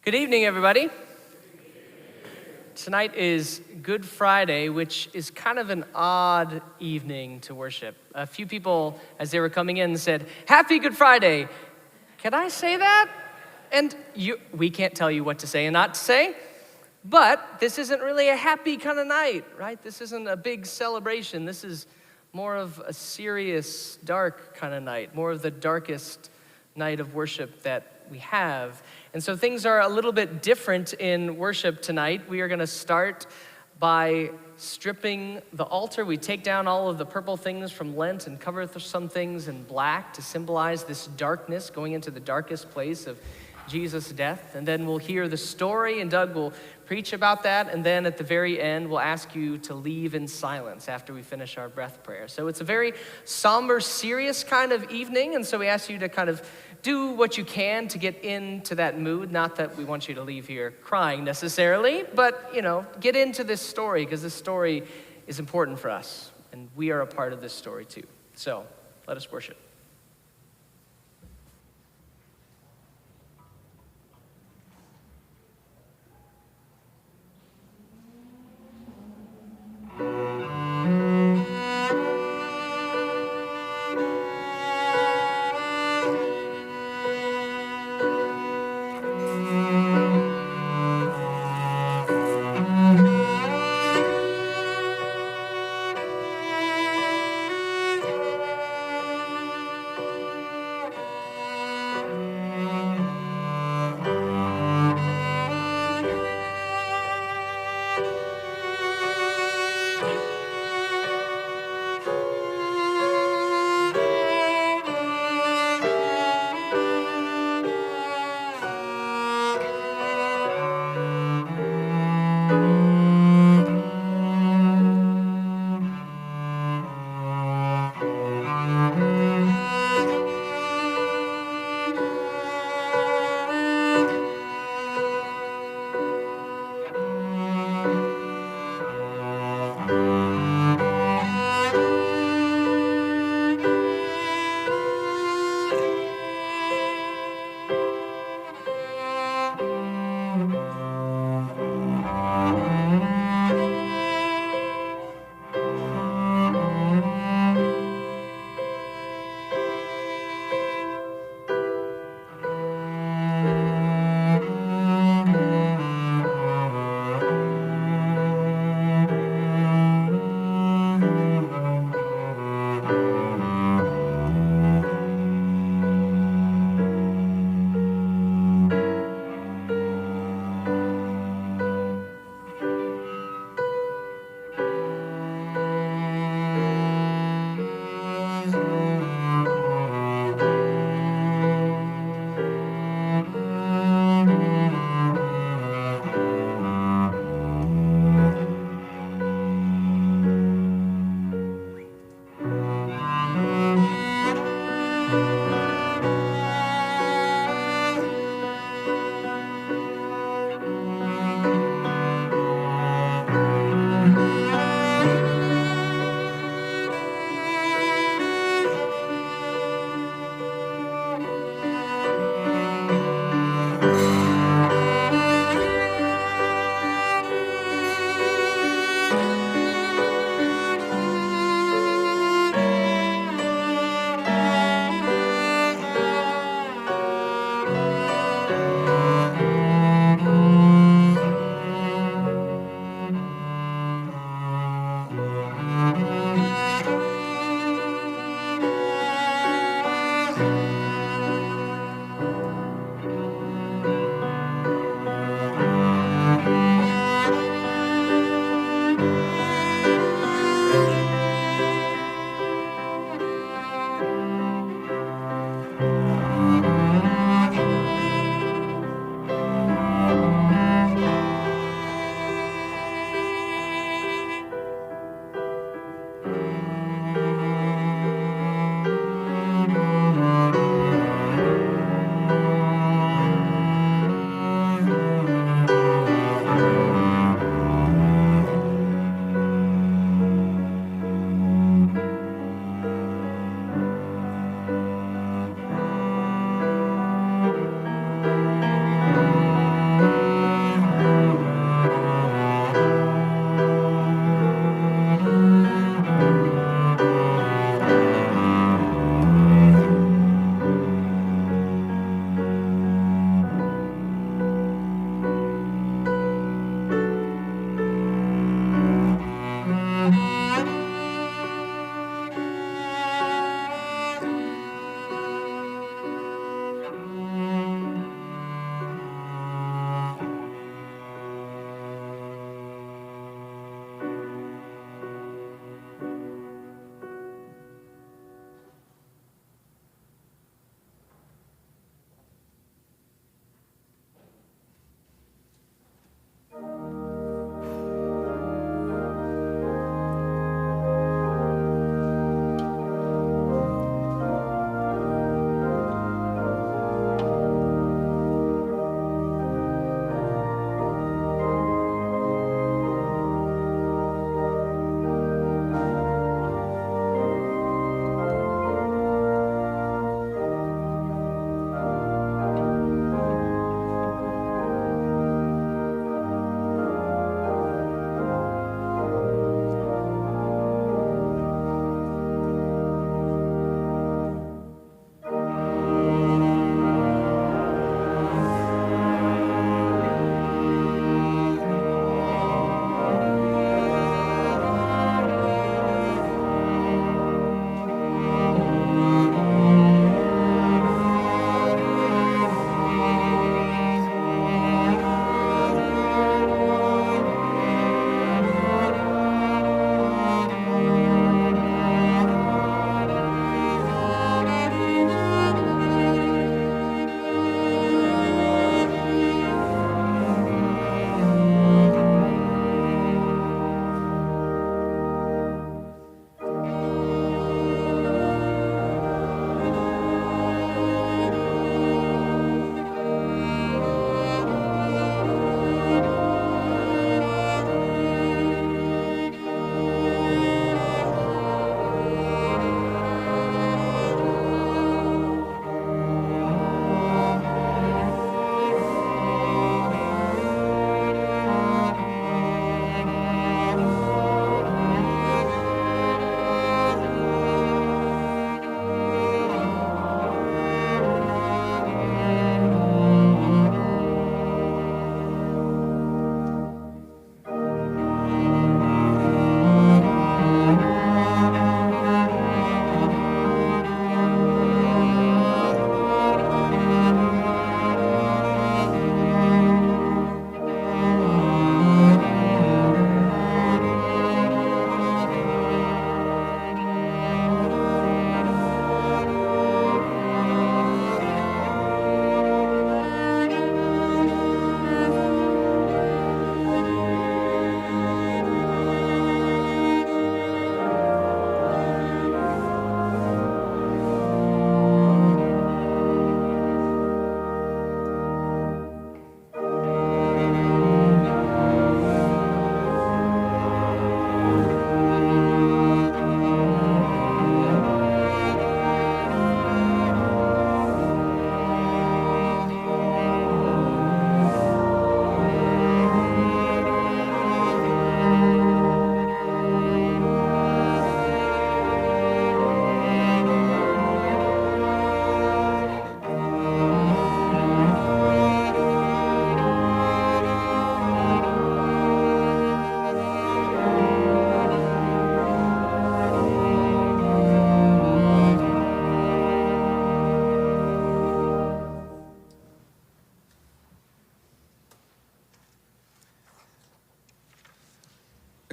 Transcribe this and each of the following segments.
Good evening, everybody. Tonight is Good Friday, which is kind of an odd evening to worship. A few people, as they were coming in, said, "Happy Good Friday." Can I say that? And we can't tell you what to say and not to say, but this isn't really a happy kind of night, right? This isn't a big celebration. This is more of a serious, dark kind of night, more of the darkest night of worship that we have. And so things are a little bit different in worship tonight. We are going to start by stripping the altar. We take down all of the purple things from Lent and cover some things in black to symbolize this darkness, going into the darkest place of Jesus' death. And then we'll hear the story, and Doug will preach about that. And then at the very end, we'll ask you to leave in silence after we finish our breath prayer. So it's a very somber, serious kind of evening. And so we ask you to kind of do what you can to get into that mood. Not that we want you to leave here crying necessarily, but, get into this story, because this story is important for us. And we are a part of this story too. So let us worship.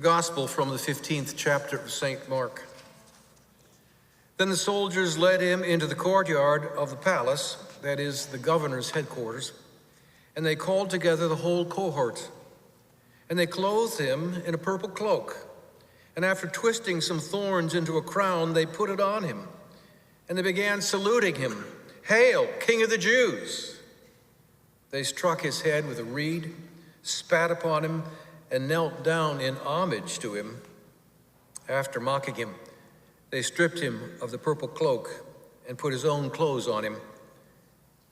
Gospel from the 15th chapter of St. Mark. Then the soldiers led him into the courtyard of the palace, that is, the governor's headquarters, and they called together the whole cohort. And they clothed him in a purple cloak, and after twisting some thorns into a crown, they put it on him. And they began saluting him, "Hail, King of the Jews!" They struck his head with a reed, spat upon him, and knelt down in homage to him. After mocking him, they stripped him of the purple cloak and put his own clothes on him.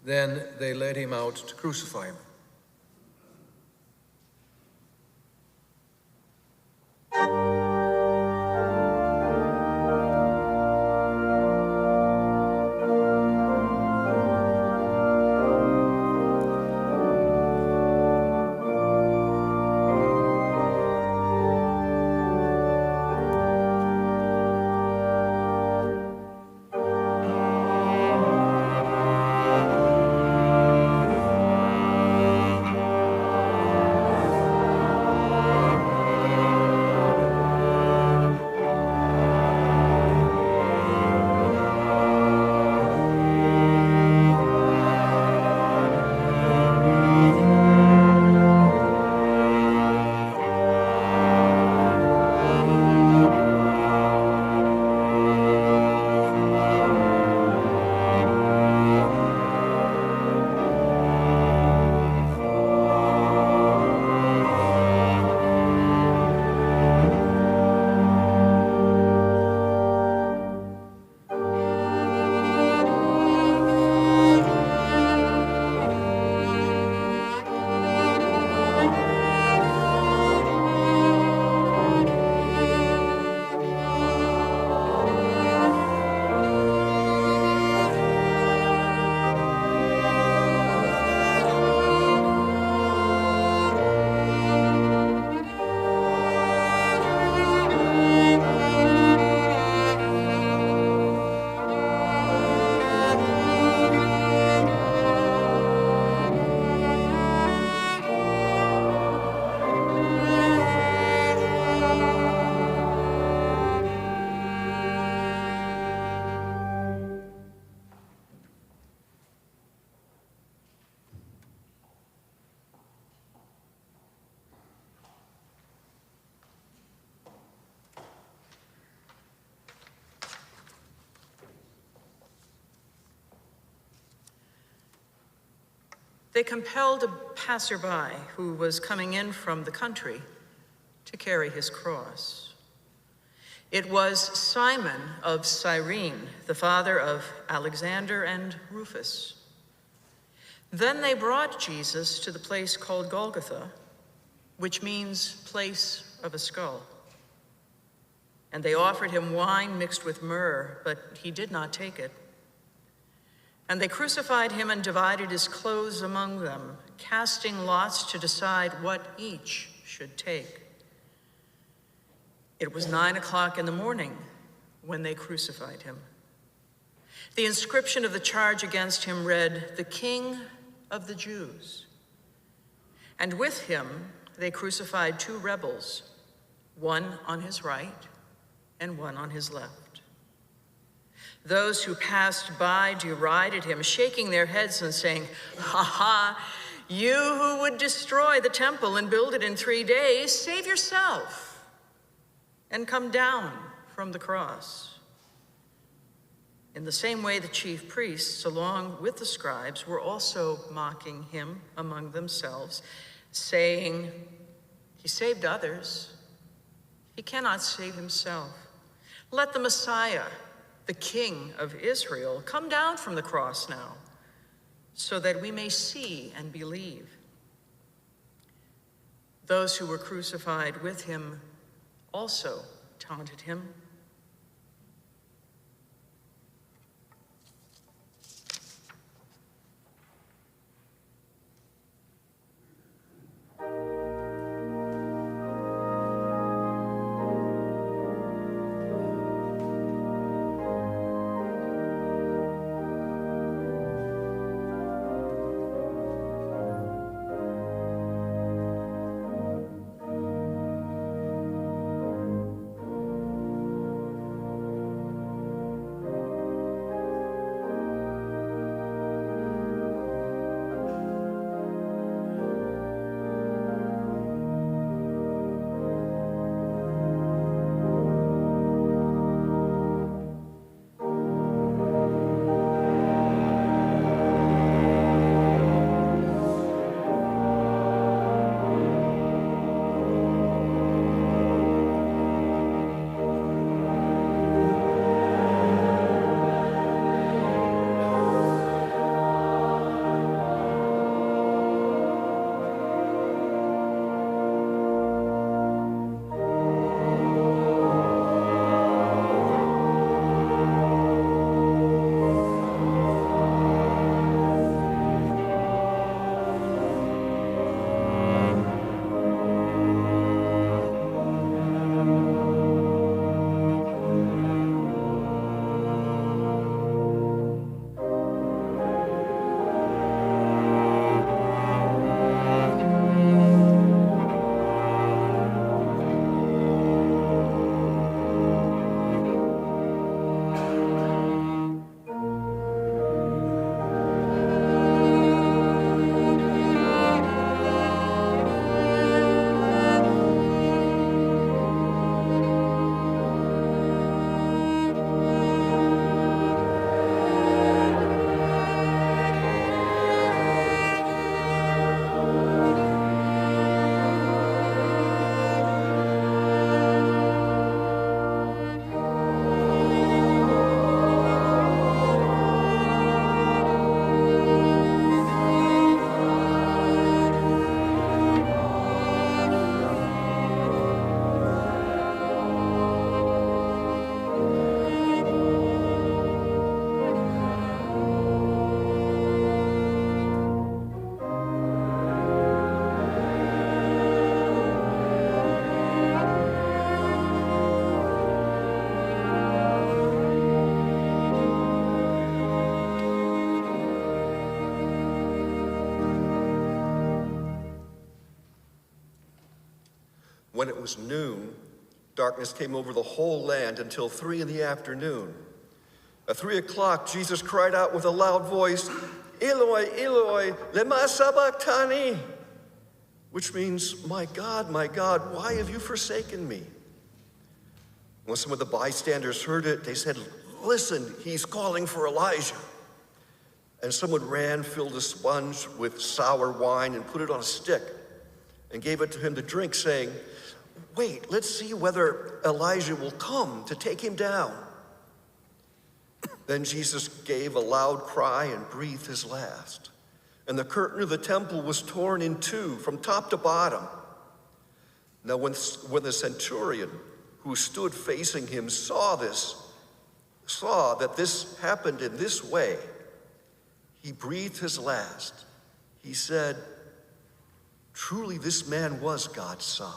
Then they led him out to crucify him. They compelled a passerby who was coming in from the country to carry his cross. It was Simon of Cyrene, the father of Alexander and Rufus. Then they brought Jesus to the place called Golgotha, which means place of a skull. And they offered him wine mixed with myrrh, but he did not take it. And they crucified him and divided his clothes among them, casting lots to decide what each should take. It was 9 o'clock in the morning when they crucified him. The inscription of the charge against him read, "The King of the Jews." And with him they crucified two rebels, one on his right and one on his left. Those who passed by derided him, shaking their heads and saying, "Ha ha, you who would destroy the temple and build it in 3 days, save yourself and come down from the cross." In the same way, the chief priests, along with the scribes, were also mocking him among themselves, saying, "He saved others. He cannot save himself. Let the Messiah, the King of Israel, come down from the cross now, so that we may see and believe." Those who were crucified with him also taunted him. When it was noon, darkness came over the whole land until 3 p.m. At 3 o'clock, Jesus cried out with a loud voice, "Eloi, Eloi, lema sabachthani," which means, my God, why have you forsaken me?" When some of the bystanders heard it, they said, "Listen, he's calling for Elijah." And someone ran, filled a sponge with sour wine, and put it on a stick, and gave it to him to drink, saying, "Wait, let's see whether Elijah will come to take him down." Then Jesus gave a loud cry and breathed his last. And the curtain of the temple was torn in two from top to bottom. Now when the centurion who stood facing him saw that this happened in this way, he breathed his last. He said, "Truly this man was God's son."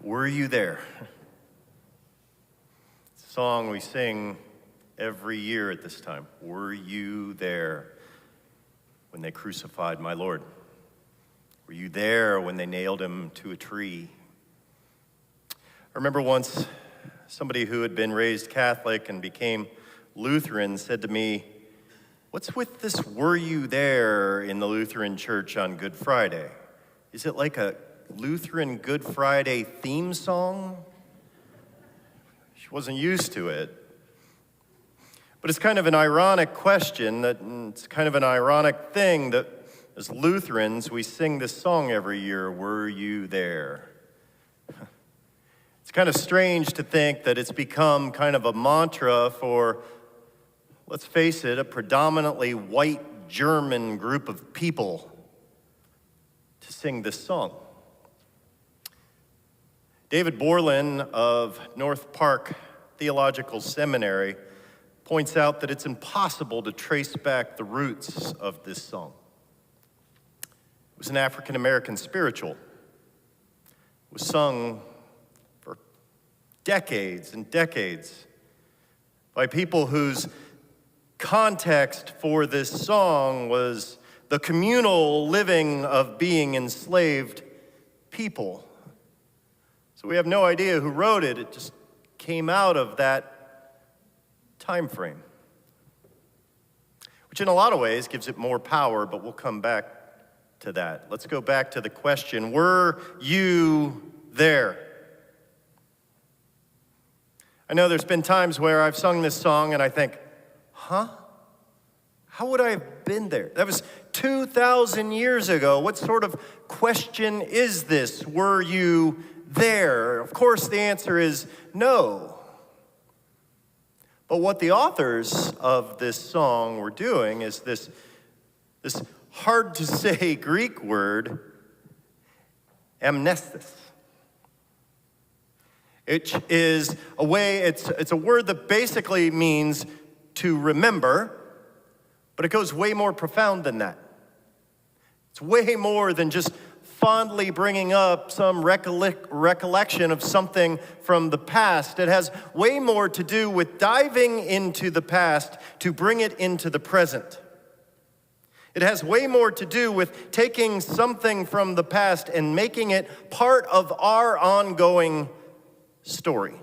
Were you there? It's a song we sing every year at this time. Were you there when they crucified my Lord? Were you there when they nailed him to a tree? I remember once somebody who had been raised Catholic and became Lutheran said to me, "What's with this 'were you there' in the Lutheran Church on Good Friday? Is it like a Lutheran Good Friday theme song?" She wasn't used to it. But it's kind of an ironic question, it's kind of an ironic thing that as Lutherans, we sing this song every year, "Were you there?" It's kind of strange to think that it's become kind of a mantra for, let's face it, a predominantly white German group of people to sing this song. David Borland of North Park Theological Seminary points out that it's impossible to trace back the roots of this song. It was an African-American spiritual. It was sung for decades and decades by people whose context for this song was the communal living of being enslaved people. So we have no idea who wrote it. It just came out of that time frame, which in a lot of ways gives it more power, but we'll come back to that. Let's go back to the question, were you there? I know there's been times where I've sung this song and I think, how would I have been there? That was 2,000 years ago. What sort of question is this? Were you there? Of course, the answer is no. But what the authors of this song were doing is this hard to say Greek word, amnestis. It is a way, it's a word that basically means to remember, but it goes way more profound than that. It's way more than just fondly bringing up some recollection of something from the past. It has way more to do with diving into the past to bring it into the present. It has way more to do with taking something from the past and making it part of our ongoing story.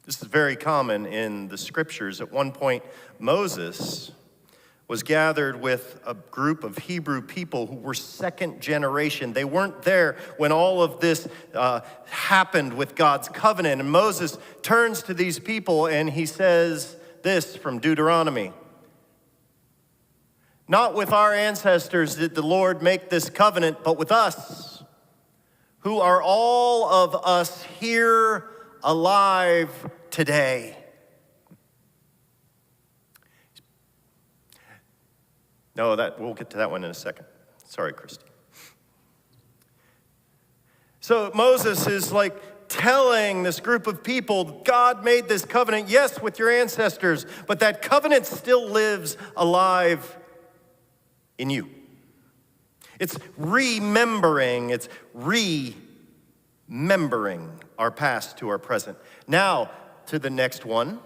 This is very common in the scriptures. At one point, Moses was gathered with a group of Hebrew people who were second generation. They weren't there when all of this happened with God's covenant. And Moses turns to these people and he says this from Deuteronomy. "Not with our ancestors did the Lord make this covenant, but with us, who are all of us here alive today." No, we'll get to that one in a second. Sorry, Christy. So Moses is like telling this group of people, God made this covenant, yes, with your ancestors, but that covenant still lives alive in you. It's remembering, it's remembering our past to our present. Now, to the next one.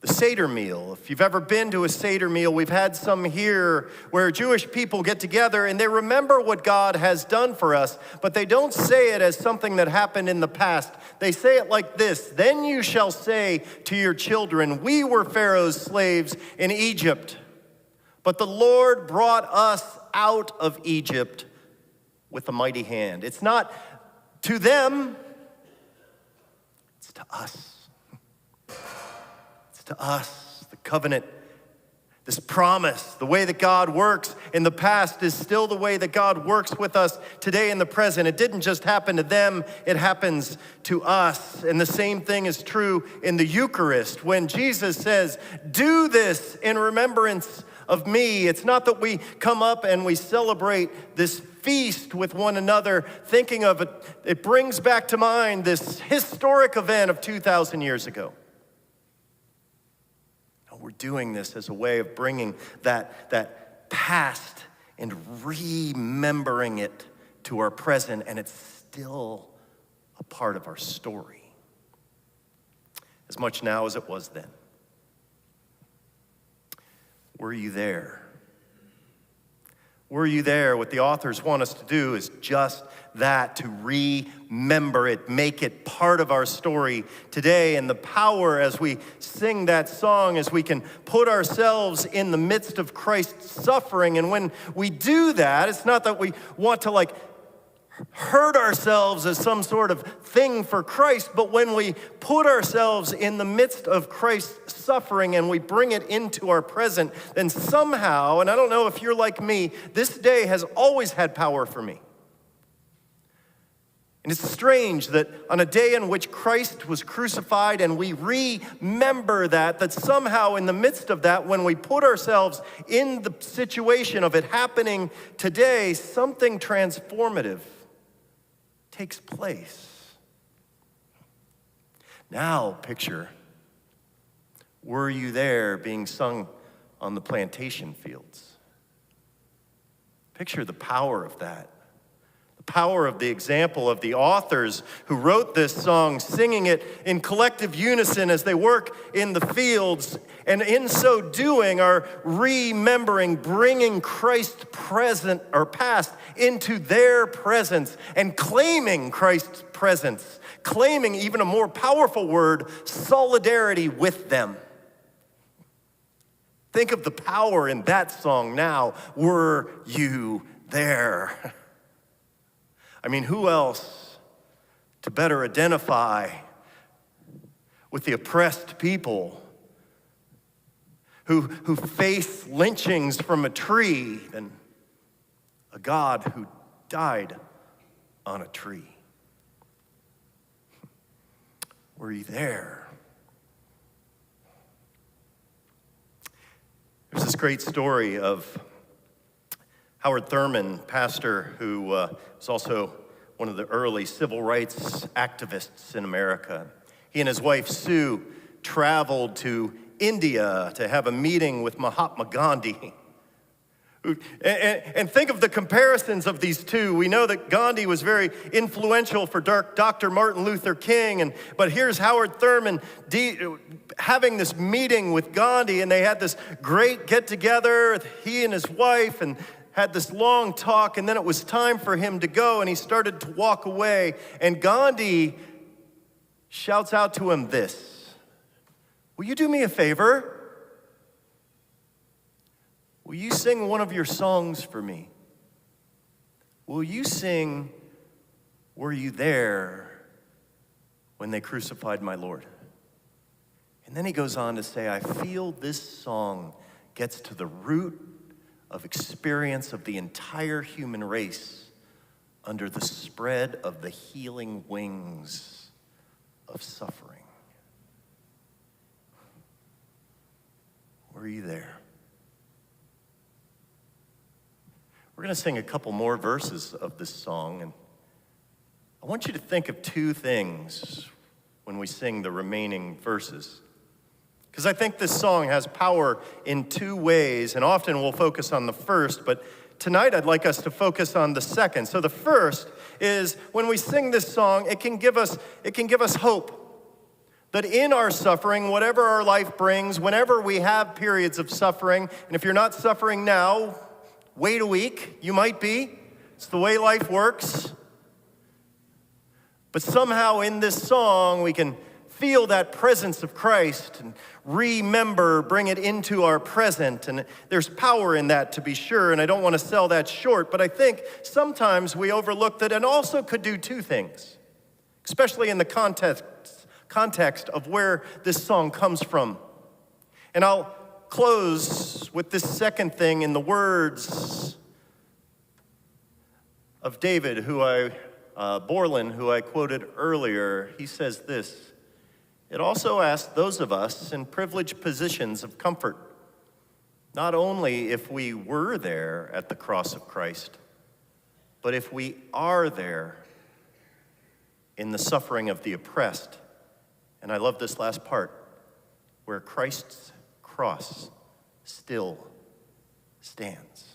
The Seder meal. If you've ever been to a Seder meal, we've had some here where Jewish people get together and they remember what God has done for us, but they don't say it as something that happened in the past. They say it like this: "Then you shall say to your children, we were Pharaoh's slaves in Egypt, but the Lord brought us out of Egypt with a mighty hand." It's not to them, it's to us. To us, the covenant, this promise, the way that God works in the past is still the way that God works with us today in the present. It didn't just happen to them, it happens to us. And the same thing is true in the Eucharist. When Jesus says, "Do this in remembrance of me," it's not that we come up and we celebrate this feast with one another, thinking of it. It brings back to mind this historic event of 2,000 years ago. We're doing this as a way of bringing that past and remembering it to our present, and it's still a part of our story, as much now as it was then. Were you there? Were you there? What the authors want us to do is just that, to remember it, make it part of our story today. And the power as we sing that song is we can put ourselves in the midst of Christ's suffering. And when we do that, it's not that we want to hurt ourselves as some sort of thing for Christ, but when we put ourselves in the midst of Christ's suffering and we bring it into our present, then somehow, and I don't know if you're like me, this day has always had power for me. And it's strange that on a day in which Christ was crucified and we remember that somehow in the midst of that, when we put ourselves in the situation of it happening today, something transformative takes place. Now picture, "Were you there?" being sung on the plantation fields. Picture the power of that. The power of the example of the authors who wrote this song, singing it in collective unison as they work in the fields, and in so doing are remembering, bringing Christ's present or past into their presence and claiming Christ's presence, claiming, even a more powerful word, solidarity with them. Think of the power in that song now. Were you there? I mean, who else to better identify with the oppressed people who face lynchings from a tree than a God who died on a tree? Were you there? There's this great story of Howard Thurman, pastor who was also one of the early civil rights activists in America. He and his wife, Sue, traveled to India to have a meeting with Mahatma Gandhi. And think of the comparisons of these two. We know that Gandhi was very influential for Dr. Martin Luther King, but here's Howard Thurman having this meeting with Gandhi, and they had this great get-together, he and his wife, and had this long talk, and then it was time for him to go, and he started to walk away, and Gandhi shouts out to him this: "Will you do me a favor? Will you sing one of your songs for me? Will you sing, 'Were you there when they crucified my Lord?'" And then he goes on to say, "I feel this song gets to the root of experience of the entire human race under the spread of the healing wings of suffering." Were you there? We're going to sing a couple more verses of this song, and I want you to think of two things when we sing the remaining verses, because I think this song has power in two ways, and often we'll focus on the first, but tonight I'd like us to focus on the second. So the first is when we sing this song, it can give us hope. That in our suffering, whatever our life brings, whenever we have periods of suffering, and if you're not suffering now, wait a week, you might be. It's the way life works. But somehow in this song, we can feel that presence of Christ and remember, bring it into our present. And there's power in that, to be sure, and I don't want to sell that short, but I think sometimes we overlook that it also could do two things, especially in the context of where this song comes from. And I'll close with this second thing in the words of David, Borland, who I quoted earlier. He says this: it also asks those of us in privileged positions of comfort, not only if we were there at the cross of Christ, but if we are there in the suffering of the oppressed. And I love this last part, where Christ's cross still stands.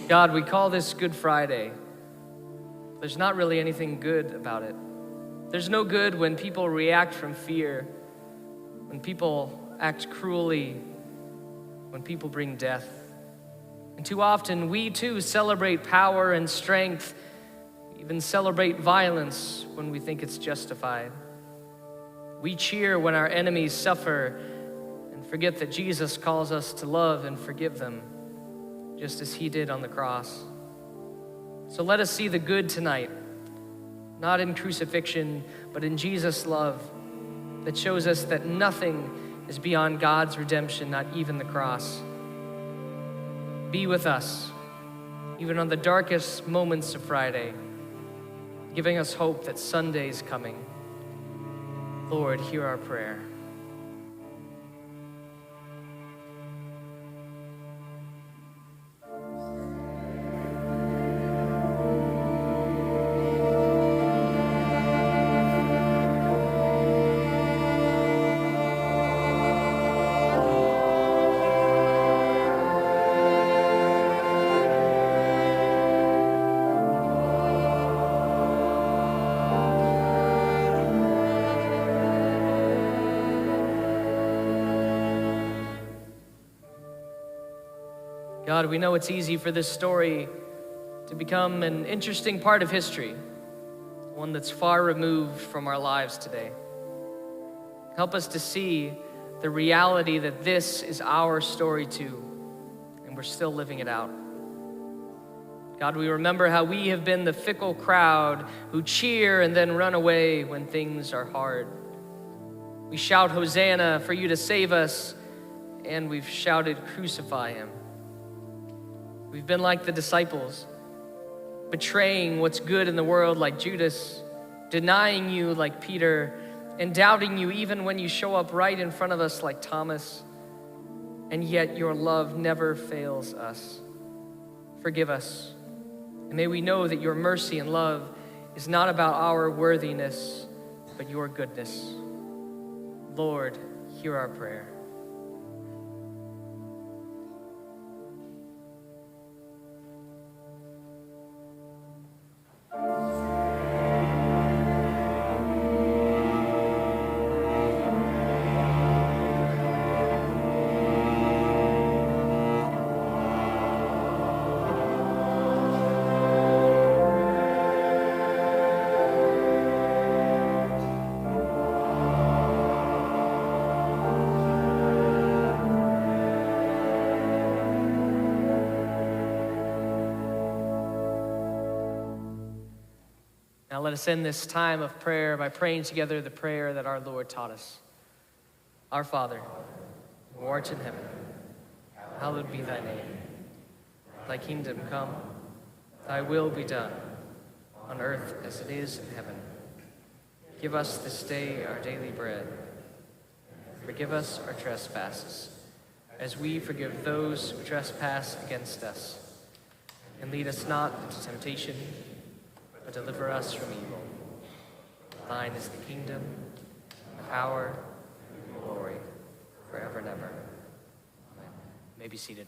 God, we call this Good Friday. There's not really anything good about it. There's no good when people react from fear, when people act cruelly, when people bring death. And too often we too celebrate power and strength, even celebrate violence when we think it's justified. We cheer when our enemies suffer and forget that Jesus calls us to love and forgive them, just as he did on the cross. So let us see the good tonight, not in crucifixion, but in Jesus' love that shows us that nothing is beyond God's redemption, not even the cross. Be with us, even on the darkest moments of Friday, giving us hope that Sunday's coming. Lord, hear our prayer. God, we know it's easy for this story to become an interesting part of history, one that's far removed from our lives today. Help us to see the reality that this is our story too, and we're still living it out. God, we remember how we have been the fickle crowd who cheer and then run away when things are hard. We shout Hosanna for you to save us, and we've shouted crucify him. We've been like the disciples, betraying what's good in the world like Judas, denying you like Peter, and doubting you even when you show up right in front of us like Thomas. And yet your love never fails us. Forgive us. And may we know that your mercy and love is not about our worthiness, but your goodness. Lord, hear our prayer. Now let us end this time of prayer by praying together the prayer that our Lord taught us. Our Father, who art in heaven, hallowed be thy name. Thy kingdom come, thy will be done, on earth as it is in heaven. Give us this day our daily bread. Forgive us our trespasses, as we forgive those who trespass against us. And lead us not into temptation, but deliver us from evil. Thine is the kingdom, the power, and the glory, forever and ever. Amen. You may be seated.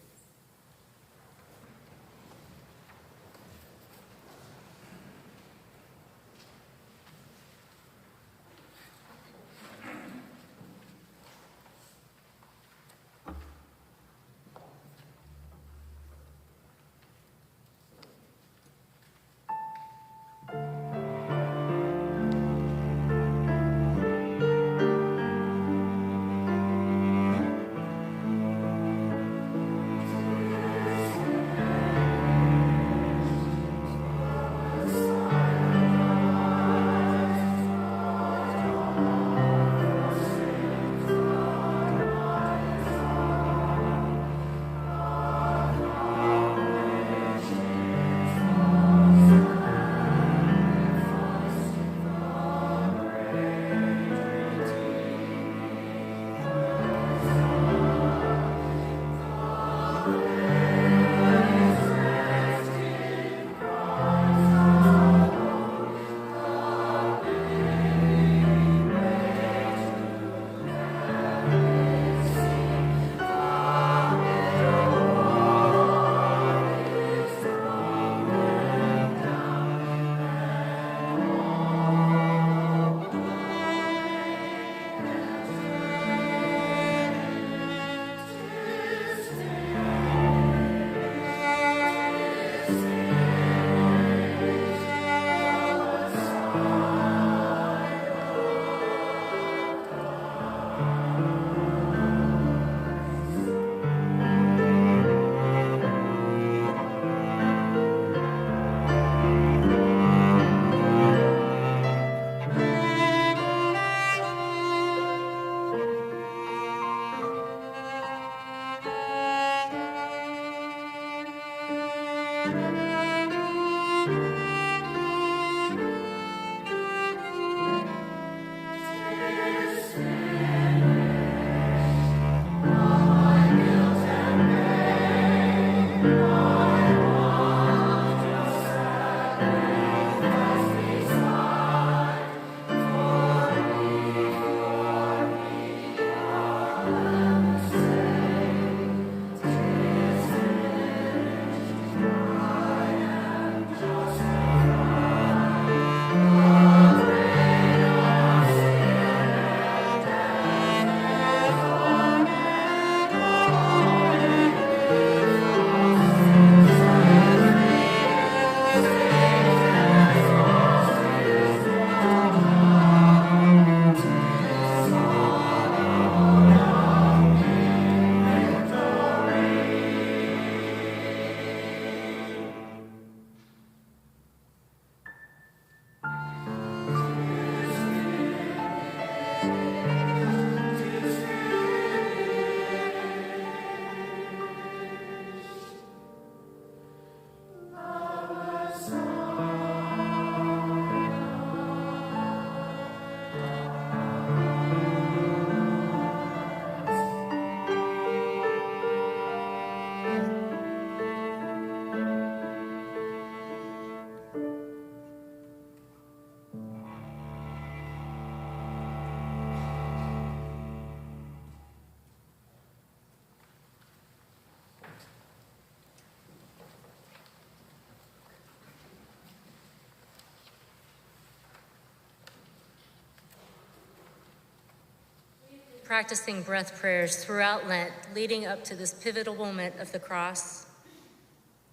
practicing breath prayers throughout Lent, leading up to this pivotal moment of the cross,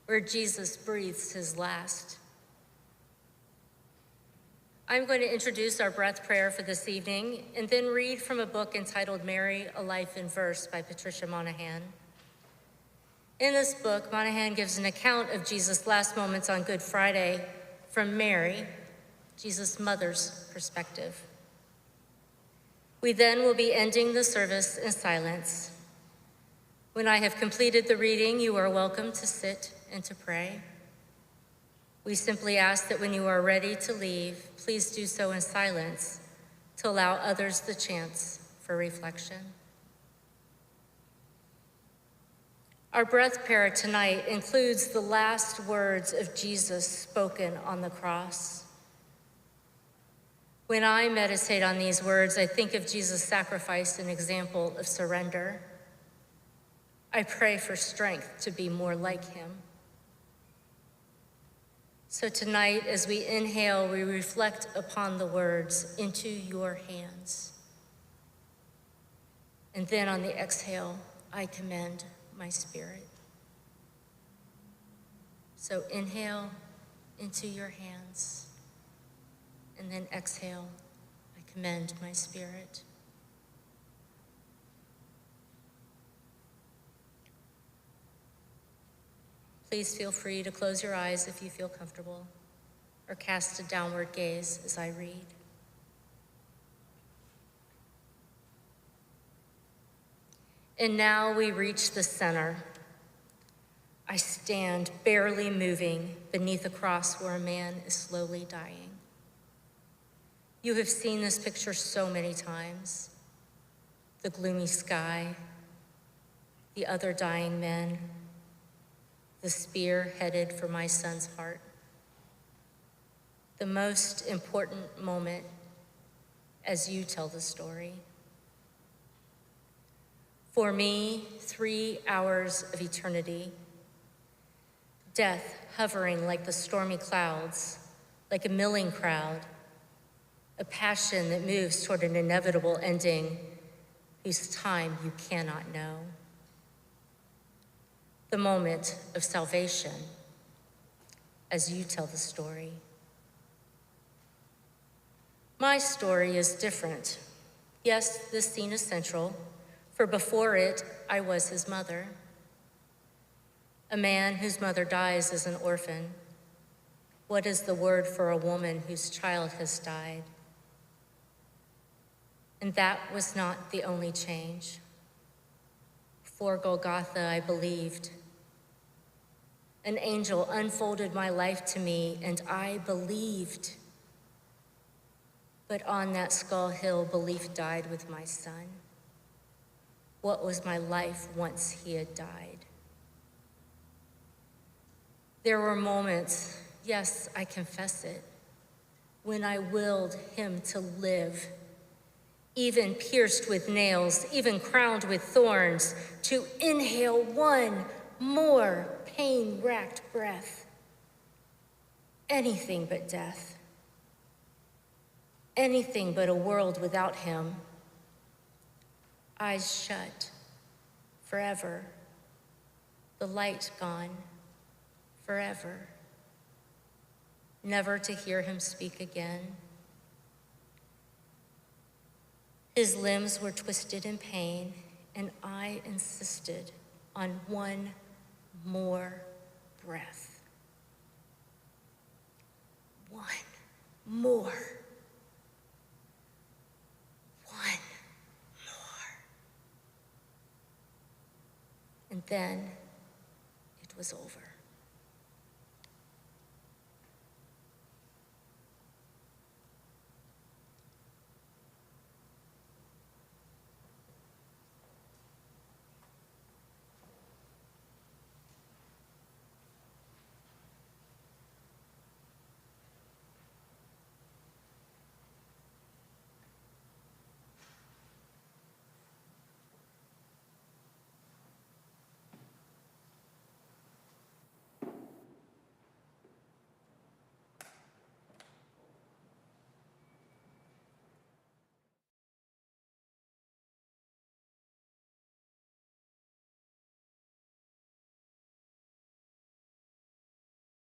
where Jesus breathes his last. I'm going to introduce our breath prayer for this evening and then read from a book entitled Mary, A Life in Verse by Patricia Monahan. In this book, Monahan gives an account of Jesus' last moments on Good Friday from Mary, Jesus' mother's perspective. We then will be ending the service in silence. When I have completed the reading, you are welcome to sit and to pray. We simply ask that when you are ready to leave, please do so in silence to allow others the chance for reflection. Our breath prayer tonight includes the last words of Jesus spoken on the cross. When I meditate on these words, I think of Jesus' sacrifice, an example of surrender. I pray for strength to be more like him. So tonight, as we inhale, we reflect upon the words, into your hands. And then on the exhale, I commend my spirit. So inhale, into your hands. And then exhale, I commend my spirit. Please feel free to close your eyes if you feel comfortable, or cast a downward gaze as I read. And now we reach the center. I stand barely moving beneath a cross where a man is slowly dying. You have seen this picture so many times. The gloomy sky, the other dying men, the spear headed for my son's heart. The most important moment as you tell the story. For me, 3 hours of eternity. Death hovering like the stormy clouds, like a milling crowd. A passion that moves toward an inevitable ending whose time you cannot know. The moment of salvation as you tell the story. My story is different. Yes, this scene is central, for before it, I was his mother. A man whose mother dies as an orphan. What is the word for a woman whose child has died? And that was not the only change. Before Golgotha, I believed. An angel unfolded my life to me, and I believed. But on that Skull Hill, belief died with my son. What was my life once he had died? There were moments, yes, I confess it, when I willed him to live, even pierced with nails, even crowned with thorns, to inhale one more pain-racked breath. Anything but death. Anything but a world without him. Eyes shut, forever. The light gone, forever. Never to hear him speak again. His limbs were twisted in pain, and I insisted on one more breath. One more. One more. And then it was over.